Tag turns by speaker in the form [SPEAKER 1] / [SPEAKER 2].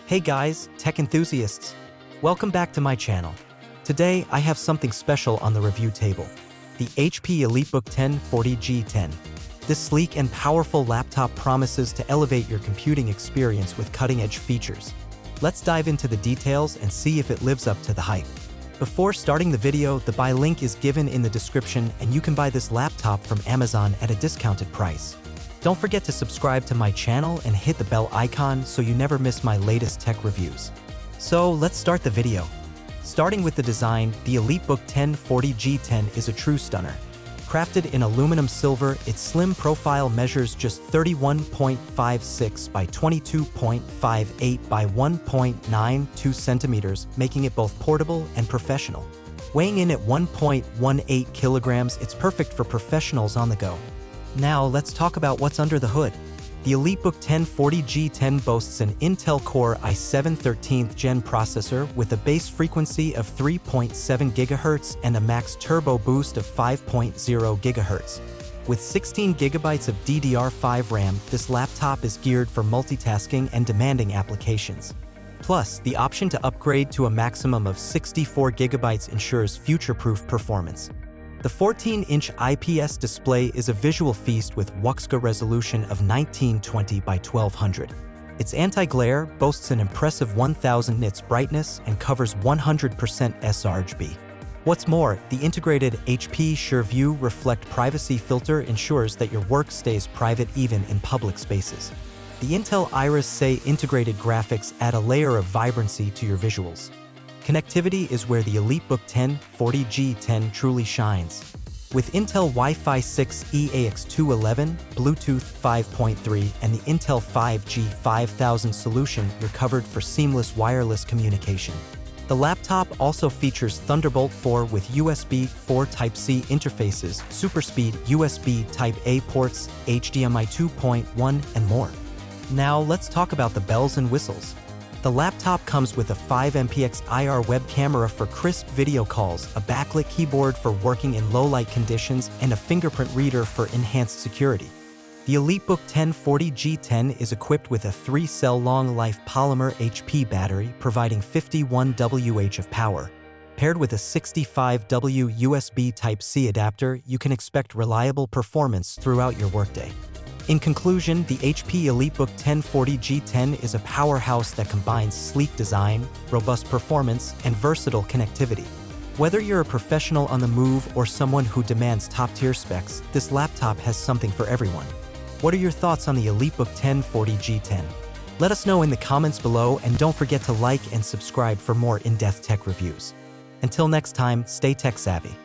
[SPEAKER 1] Hey guys, tech enthusiasts! Welcome back to my channel. Today, I have something special on the review table. The HP EliteBook G10. This sleek and powerful laptop promises to elevate your computing experience with cutting-edge features. Let's dive into the details and see if it lives up to the hype. Before starting the video, the buy link is given in the description and you can buy this laptop from Amazon at a discounted price. Don't forget to subscribe to my channel and hit the bell icon so you never miss my latest tech reviews. So let's start the video. Starting with the design, the EliteBook G10 is a true stunner. Crafted in aluminum silver, its slim profile measures just 31.56 by 22.58 by 1.92 centimeters, making it both portable and professional. Weighing in at 1.18 kilograms, it's perfect for professionals on the go. Now let's talk about what's under the hood. The EliteBook G10 boasts an Intel Core i7 13th Gen processor with a base frequency of 3.7 GHz and a max turbo boost of 5.0 GHz. With 16 GB of DDR5 RAM, this laptop is geared for multitasking and demanding applications. Plus, the option to upgrade to a maximum of 64 GB ensures future-proof performance. The 14-inch IPS display is a visual feast with WUXGA resolution of 1920 by 1200. Its anti-glare boasts an impressive 1000 nits brightness and covers 100% sRGB. What's more, the integrated HP SureView Reflect privacy filter ensures that your work stays private even in public spaces. The Intel Iris Xe integrated graphics add a layer of vibrancy to your visuals. Connectivity is where the EliteBook G10 truly shines. With Intel Wi-Fi 6 EAX211, Bluetooth 5.3, and the Intel 5G 5000 solution, you're covered for seamless wireless communication. The laptop also features Thunderbolt 4 with USB 4 Type-C interfaces, SuperSpeed USB Type-A ports, HDMI 2.1, and more. Now let's talk about the bells and whistles. The laptop comes with a 5MP IR web camera for crisp video calls, a backlit keyboard for working in low-light conditions, and a fingerprint reader for enhanced security. The EliteBook G10 is equipped with a 3-cell long-life polymer HP battery, providing 51 Wh of power. Paired with a 65W USB Type-C adapter, you can expect reliable performance throughout your workday. In conclusion, the HP EliteBook G10 is a powerhouse that combines sleek design, robust performance, and versatile connectivity. Whether you're a professional on the move or someone who demands top-tier specs, this laptop has something for everyone. What are your thoughts on the EliteBook G10? Let us know in the comments below, and don't forget to like and subscribe for more in-depth tech reviews. Until next time, stay tech-savvy.